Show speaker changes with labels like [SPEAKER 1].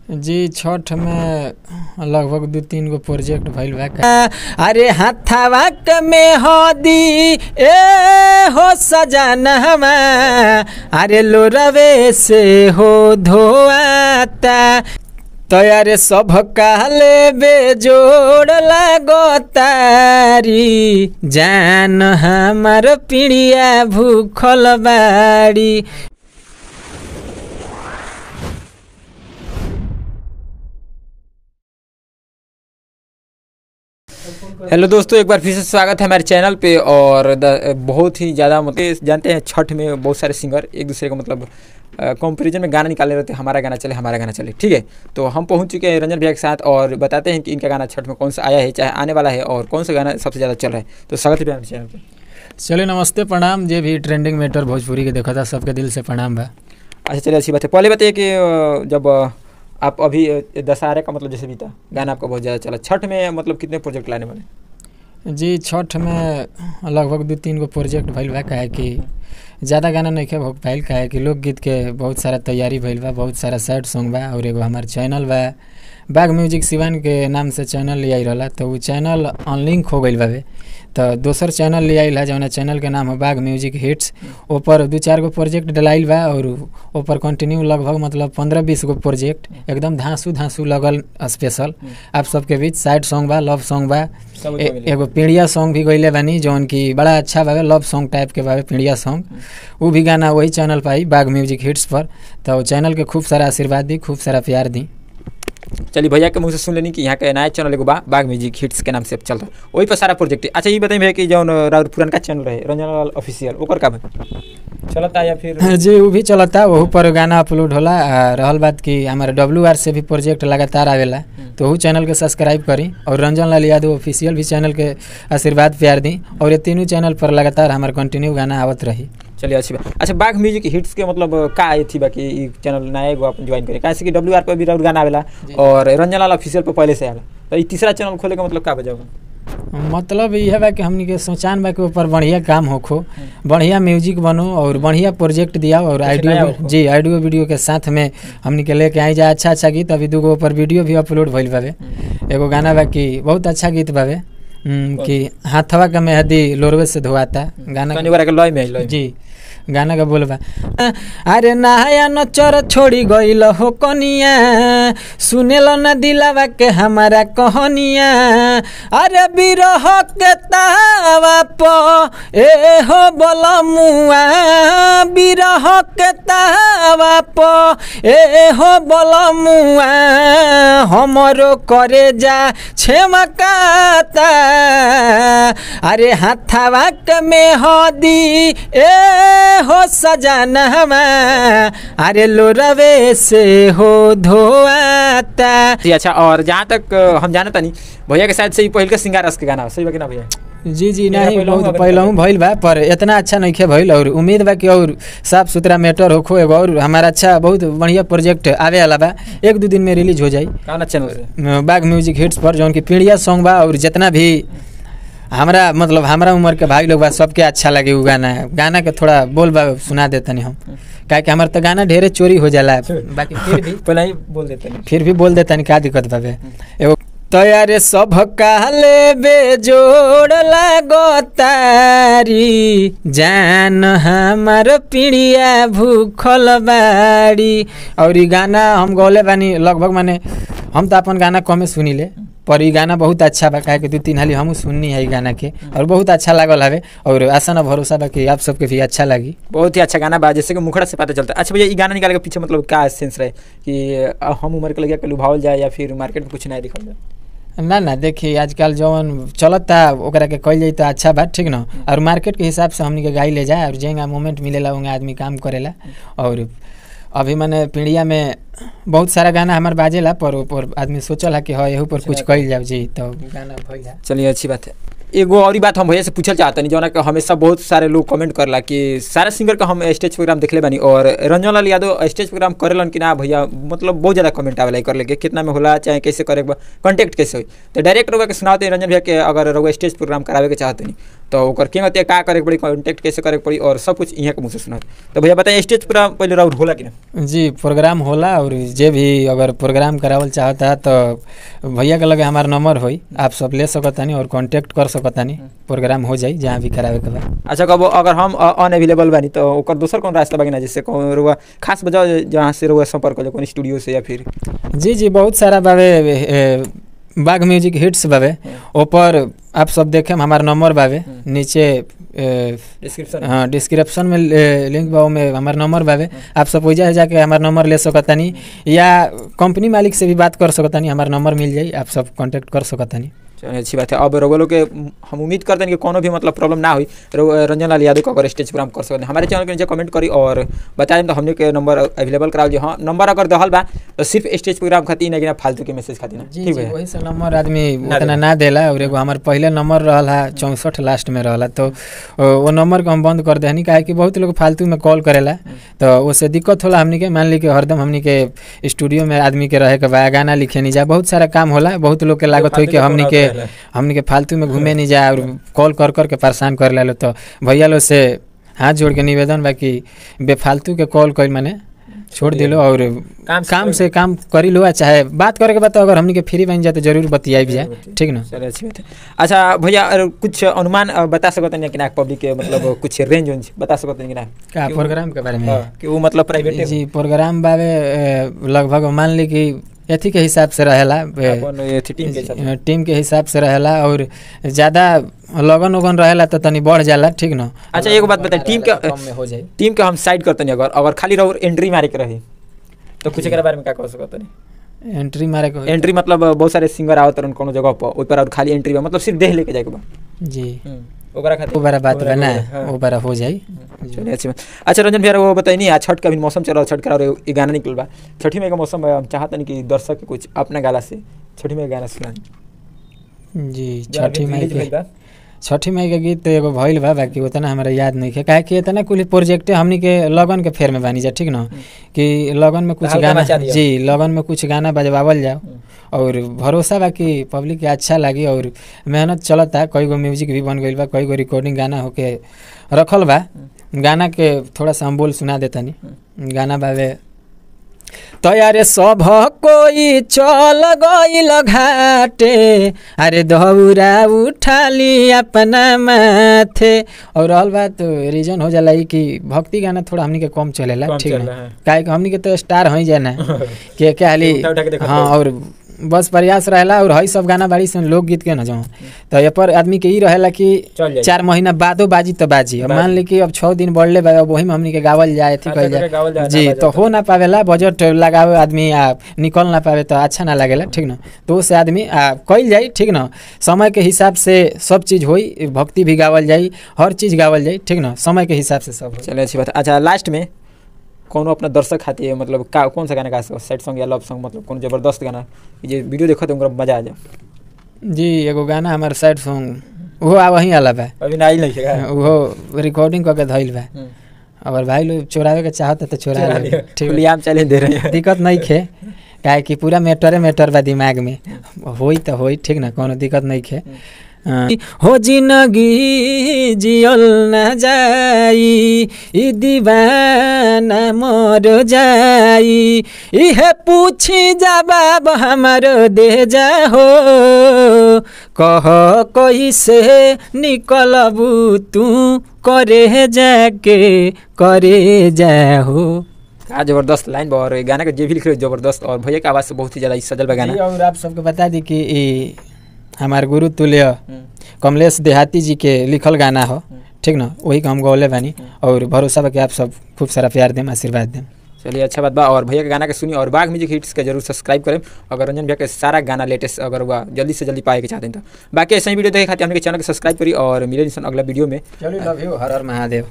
[SPEAKER 1] जी छठ में लगभग 2-3 गो प्रोजेक्ट भइल बा। अरे हाथावा में हदी ए हो सजनवा, अरे लोरवे से हो धोआता तो यारे सब काले बेजोड़ लगो तारी, जान हमार पिड़िया भूखल बाड़ी।
[SPEAKER 2] हेलो दोस्तों, एक बार फिर से स्वागत है हमारे चैनल पे। और बहुत ही ज़्यादा मतलब जानते हैं छठ में बहुत सारे सिंगर एक दूसरे को मतलब कंपैरिजन में गाना निकाले रहते हैं, हमारा गाना चले हमारा गाना चले। ठीक है, तो हम पहुंच चुके हैं रंजन भैया के साथ और बताते हैं कि इनका गाना छठ में कौन सा आया है, चाहे आने वाला है और कौन सा गाना सबसे ज़्यादा चल रहा है। तो स्वागत है हमारे चैनल पर।
[SPEAKER 1] चलिए नमस्ते प्रणाम, जे भी ट्रेंडिंग मैटर भोजपुरी के देखा था सबके दिल से प्रणाम बा।
[SPEAKER 2] अच्छा चलिए, अच्छी बात है। पहले बताइए कि जब आप अभी दशहरे का मतलब जैसे बीता गाना आपका बहुत ज़्यादा चला, छठ में मतलब कितने प्रोजेक्ट लाने वाले?
[SPEAKER 1] जी छठ में लगभग 2-3 गो प्रोजेक्ट भइल बा। काहे कि ज़्यादा गाना नहीं हो पाइल, काहे कि लोकगीत के बहुत सारा तैयारी भइल बा, बहुत सारा सैड सॉन्ग बा। और एगो हमार चैनल बा बाग म्यूजिक सिवान के नाम से चैनल ले आई रहा, तो वो चैनल अनलिंक हो गई बावे। तो दोसर चैनल ले आई है जौन चैनल के नाम है बाग म्यूजिक हिट्स, ऊपर 2-4 गो प्रोजेक्ट डलाइल बा और ऊपर कंटिन्यू लगभग मतलब 15-20 गो प्रोजेक्ट एकदम धांसू लगल स्पेशल आप सबके बीच। साइड सॉन्ग बा, लव सॉन्ग बा, एगो पीड़िया सॉन्ग भी गईले बानी जौन की बड़ा अच्छा बावे, लव सॉन्ग टाइप के बावे पीड़िया सॉन्ग। वो भी गाना वही चैनल पर आई बाग म्यूजिक हिट्स पर। तो चैनल के खूब सारा आशीर्वाद दी, खूब सारा प्यार दी।
[SPEAKER 2] चलिए भैया के मुँह से सुन लेनी कि यहाँ का नया चैनल एगो बाग म्यूजिक हिट्स के नाम से चल रहा है, वही पर सारा प्रोजेक्ट है। अच्छा ये बताइए भैया कि जौन पुरानका चैनल रहे रंजन ऑफिशियल ओकर का चलता या फिर?
[SPEAKER 1] जी वो भी चलता, वहू पर गाना अपलोड होला। रहल बात कि हमारे WR से भी प्रोजेक्ट लगातार आवेला, तो वही चैनल के सब्सक्राइब करी और रंजन लाल यादव ऑफिशियल भी चैनल के आशीर्वाद प्यार दी और ये तीनों चैनल पर लगातार हमारे कंटिन्यू गाना आवत रही। चलिए
[SPEAKER 2] अच्छी बात। अच्छा बाग म्यूजिक हिट्स के मतलब का आई थी बाकी चैनल नया एगो अपन ज्वाइन करें, कैसे कि WR पर भी गाना आवेला और रंजन लाल ऑफिशियल पर पहले से आवेला, तो ये तीसरा चैनल खोले का मतलब का वजह?
[SPEAKER 1] मतलब यह बा कि हमनी के सोचान बा के ऊपर बढ़िया काम होखो, बढ़िया म्यूजिक बनो और बढ़िया प्रोजेक्ट दिया और ऑडियो वीडियो के साथ में हमनी के लेके आई जा अच्छा गीत। अभी 2 गो ऊपर वीडियो भी अपलोड भइल बावे। एगो गाना बा कि बहुत अच्छा गीत बावे कि हाथवा का मेहदी लोरवे से धोआता, गाना जी गाना का बोलबा। अरे नहाया नचर छोड़ी गईल हो कनिया, सुनेल न दिलावा के हमारा कहनिया। अरे बिरह के तावा प ए हो बलमुआ, बिरह के तावा प ए हो बलमुआ, हमरो करे जा छेमकाता। अरे हाथावा के मेहदी ए हो सजनवा, अरे लोरवे से हो धोआता।
[SPEAKER 2] अच्छा, और जहाँ तक हम जानता नहीं भैया के साथ से ही पहले का सिंगार रस के गाना सही बाकी ना भैया?
[SPEAKER 1] जी नहीं, बहुत पहले भइल बा पर इतना अच्छा नहीं खे भइल और उम्मीद बा कि और साफ सुथरा मैटर होखो एगो और हमारा अच्छा बहुत बढ़िया प्रोजेक्ट आवे वाला बा, 1-2 दिन में रिलीज हो जाई
[SPEAKER 2] चैनल से
[SPEAKER 1] बाग म्यूजिक हिट्स पर, जौन की पीड़िया सॉन्ग बा। और जितना भी हमारा मतलब हमारा उम्र के भाई लोग बा सबके अच्छा लगे वो गाना के थोड़ा बोल बा सुना देते नहीं हम, क्या कि हमारे तो गाना ढेरे चोरी हो जाला, बाकी फिर भी
[SPEAKER 2] पहले ही बोल देते नहीं,
[SPEAKER 1] फिर भी बोल देता नहीं, क्या दिक्कत बाबे। एगो तो यारे सब काले बेजोड़ लगो तारी, जान हमार पिड़िया भूखल बाड़ी। और ये गाना हम गौले बानी लगभग माने हम तो अपन गाना कमे सुनी ले, पर ये गाना बहुत अच्छा बा, काहे कि 2-3 हाली हम सुननी है गाना के और बहुत अच्छा लागल हवे और आशा न भरोसा बा कि आप सबके भी अच्छा लगी।
[SPEAKER 2] बहुत ही अच्छा गाना बा, जैसे कि मुखड़ा से पता चलता है। अच्छा भैया ये गाना निकाले के पीछे मतलब क्या सेंस रहे कि हम उम्र के लगे लुभावल जाए या फिर मार्केट में कुछ नया दिखल जाए?
[SPEAKER 1] ना देखिए आजकल जौन चलता ओकरा के कइल जाई तो अच्छा बात, ठीक ना। और मार्केट के हिसाब से हमनी के गाई ले जाए और जेंगा मोमेंट मिलेला वहाँ आदमी काम करेला। और अभी मैंने पीड़िया में बहुत सारा गाना हमारे बाजेला पर ऊपर आदमी सोचल है कि हाँ यही पर कुछ कइल जाओ जी, तो गाना भइल।
[SPEAKER 2] चलिए अच्छी बात है। एगो और बात हम भैया से पूछल चाहते नहीं, जो हमेशा बहुत सारे लोग कमेंट करला कि सारा सिंगर का हम स्टेज प्रोग्राम देखले बानी और रंजन लाल यादव स्टेज प्रोग्राम करेलन कि ना भैया, मतलब बहुत ज़्यादा कमेंट आवेला कर लेके कितना में होला चाहे कैसे करे कॉन्टेक्ट कैसे हुई। तो डायरेक्ट रउआ के सुनाते रंजन भैया के अगर रउआ स्टेज प्रोग्राम करावे के चाहते नहीं तो ओकर के होते का करे पड़ी, कॉन्टेक्ट कैसे करे पड़ी और सब कुछ यहाँ के मुँह से सुनाते। तो भैया बताइए स्टेज प्रोग्राम पहले राउर होला कि ना?
[SPEAKER 1] जी प्रोग्राम होला, और जे भी अगर प्रोग्राम करावल चाहता है तो भैया के लगे हमारा नंबर होई, आप सब ले सकतानी और कांटेक्ट कर सकतानी, प्रोग्राम हो जाई जहाँ भी करावे के बा।
[SPEAKER 2] अच्छा कब अगर हम अनअवेलेबल बानी तो ओकर दोसर कौन रास्ता बाकी ना, जिससे रुआ खास बजाओ जहाँ से रुआ संपर्क हो कौन स्टूडियो से या फिर?
[SPEAKER 1] जी बहुत सारा बावे, बाग म्यूजिक हिट्स बावे, ऊपर आप सब देखें हमारा नंबर बावे, नीचे
[SPEAKER 2] डिस्क्रिप्शन
[SPEAKER 1] हाँ डिस्क्रिप्शन में लिंक बा में हमारा नंबर बावे, आप सब वजह जाके हमारा नंबर ले सकतानी या कंपनी मालिक से भी बात कर सकतानी, हमारा नंबर मिल जाई, आप सब कांटेक्ट कर सकतानी।
[SPEAKER 2] चलिए अच्छी बात है। अब रउआ लोग के हम उम्मीद करते हैं कि कोनो भी मतलब प्रॉब्लम ना हुई, रंजन लाल यादव को अगर स्टेज प्रोग्राम कर सकते हैं हमारे चैनल के नीचे कमेंट करी और बताएं तो हमने के नंबर अवेलेबल कराओ जी। हाँ नंबर अगर दहल बा तो सिर्फ स्टेज प्रोग्राम खातिर ना कि फालतू के मैसेज खातिर ना, ठीक है
[SPEAKER 1] वही से नंबर आदमी उतना ना देला, और एगो हमार पहले नंबर रहला 64 लास्ट में रहला, तो वो नंबर को हम बंद कर देहनी, काहे कि बहुत लोग फालतू में कॉल करेला तो उससे दिक्कत होला हमनी के। मान ली कि हरदम हमनी के स्टूडियो में आदमी के रहे के बा, गाना लिखे नहीं जा, बहुत सारा काम होला, बहुत लोग के लागत हुई कि हमनी के फालतू में घूमे नहीं जा और कॉल कर कर के परेशान कर लो। तो भैया लोग से हाथ जोड़ के निवेदन बा कि बेफालतू के कॉल कर माने छोड़ दिलो और काम से काम करी लो, चाहे बात करे के बाद अगर हमनी के फ्री बन जाए तो जरूर बतियाई भी जाए, ठीक ना?
[SPEAKER 2] चलिए अच्छी बात है। अच्छा भैया कुछ अनुमान बता सकते हैं कि ना पब्लिक के मतलब कुछ रेंज बता सकते हैं कि ना
[SPEAKER 1] का प्रोग्राम के बारे में
[SPEAKER 2] कि वो मतलब प्राइवेट?
[SPEAKER 1] जी प्रोग्राम बारे लगभग मान ली कि एथी के हिसाब से रहेला, टीम के हिसाब से रहेला, और ज़्यादा लगन उगन रहेला तो तनी बढ़ जाला, ठीक ना?
[SPEAKER 2] अच्छा एगो बात बताइए, टीम के हम साइड करते नहीं, अगर खाली रहो एंट्री मारे के रही तो कुछ एकरा बारे में क्या कह सकते नहीं?
[SPEAKER 1] एंट्री मारे के
[SPEAKER 2] एंट्री मतलब बहुत सारे सिंगर आवत रहन कोनो जगह पर, ओइ पर और खाली एंट्री मतलब सिर्फ देह लेके जाए के बा
[SPEAKER 1] जी,
[SPEAKER 2] ओकरा खातिर
[SPEAKER 1] वो बड़ा बात बना वो बड़ा हो जाई।
[SPEAKER 2] चलिए अच्छी बात। अच्छा रंजन भैया वो बताइए नहीं, आज छठ का भी मौसम चल रहा है, छठ का ये गाना निकल बा, छठी में का मौसम हम चाहते नहीं कि दर्शक के कुछ अपना गाला से छठी में गाना सुनाएं
[SPEAKER 1] जी। छठी माई के गीत एगो भइल बा, बाकी उतना हमारा याद नहीं है, काहे कि इतना कुल प्रोजेक्ट हमनी के लगन के फेर में बानी जा, ठीक ना? कि लगन में कुछ गाना जी लगन में कुछ गाना बजवावल जाओ और भरोसा बा कि पब्लिक के अच्छा लगी, और मेहनत चलता, कई गो म्यूजिक भी बन गई बा, कई गो रिकॉर्डिंग गाना होके रखल बा। गाना के थोड़ा सा हम बोल सुना देता नहीं, गाना बावे तो यारे सब कोई चल गइल घाटे, अरे दौरा उठाली अपना माथे। और रहल बात रीजन हो जाला कि भक्ति गाना थोड़ा हमनी के कम चलेला, ठीक है? काहे कि हमनी के तो स्टार हो जाना के क्या हाली, हाँ और बस प्रयास रहेला, और हई सब गाना बाड़ी से लोकगीत के न जाऊँ तो ये पर आदमी के ई रहेला कि 4 महीना बादो बाजी तो बाजी। अब मान ली कि अब 6 दिन बढ़ले बा, अब वही में हमनी के गावल जाए थी कह जाए जी, तो हो ना पावेला, बजट लगावे आदमी निकल ना पावे तो अच्छा ना लगेला, ठीक ना? तो उससे आदमी कल जाई, ठीक ना? समय के हिसाब से सब चीज़ होई, भक्ति भी गावल जाई, हर चीज़ गावल जाई, ठीक ना? समय के हिसाब से सब।
[SPEAKER 2] चलिए अच्छी बात। अच्छा लास्ट में कौन अपना दर्शक खातिर मतलब का कौन सा गाना गा सको, सैड सॉन्ग या लव सॉन्ग, मतलब कौन जबरदस्त गाना ये वीडियो देखो तो उनका मजा आ जाए
[SPEAKER 1] जी? एगो गाना हमारे सैड सॉन्ग वो आ वहीं आला बा,
[SPEAKER 2] अभी ना नहीं है
[SPEAKER 1] वो रिकॉर्डिंग करके धइल बा, अगर भाई लोग चोरावे के चाहता तो चोरा ले, ठीक है?
[SPEAKER 2] हम चैलेंज दे रहे हैं,
[SPEAKER 1] दिक्कत नहीं खे, काहे कि पूरा मैटर बा दिमाग में, होई तो होई, ठीक ना? कोनो दिक्कत नहीं खे। हो जिंदगी जियल न जाई, ई दीवाना मर जाई, इहे पूछी जवाब हमारो दे जाहो, कह कैसे निकलबू तू करे जाके करे जाहो।
[SPEAKER 2] क्या जबरदस्त लाइन बा, और गाना का जे भी लिख रहे जबरदस्त, और भैया की आवाज़ से बहुत ही ज़्यादा सजल बा गाना।
[SPEAKER 1] और आप सबको बता दी कि हमारे गुरु तुल्य कमलेश देहाती जी के लिखल गाना हो, ठीक ना? वही का हम गौले बानी, और भरोसा बा कि आप सब खूब सारा प्यार दें, आशीर्वाद दें।
[SPEAKER 2] चलिए अच्छा बात बा, और भैया के गाना के सुनिए, और बाग म्यूजिक हिट्स के जरूर सब्सक्राइब करें, अगर रंजन भैया के सारा गाना लेटेस्ट अगर हुआ जल्दी से जल्दी पाए के चाहते हैं तो। बाकी ऐसे ही वीडियो देखे खातिर हमने चैनल को सब्सक्राइब करी और मिले अगला वीडियो में।
[SPEAKER 1] चलिए love you, Har Har Mahadev.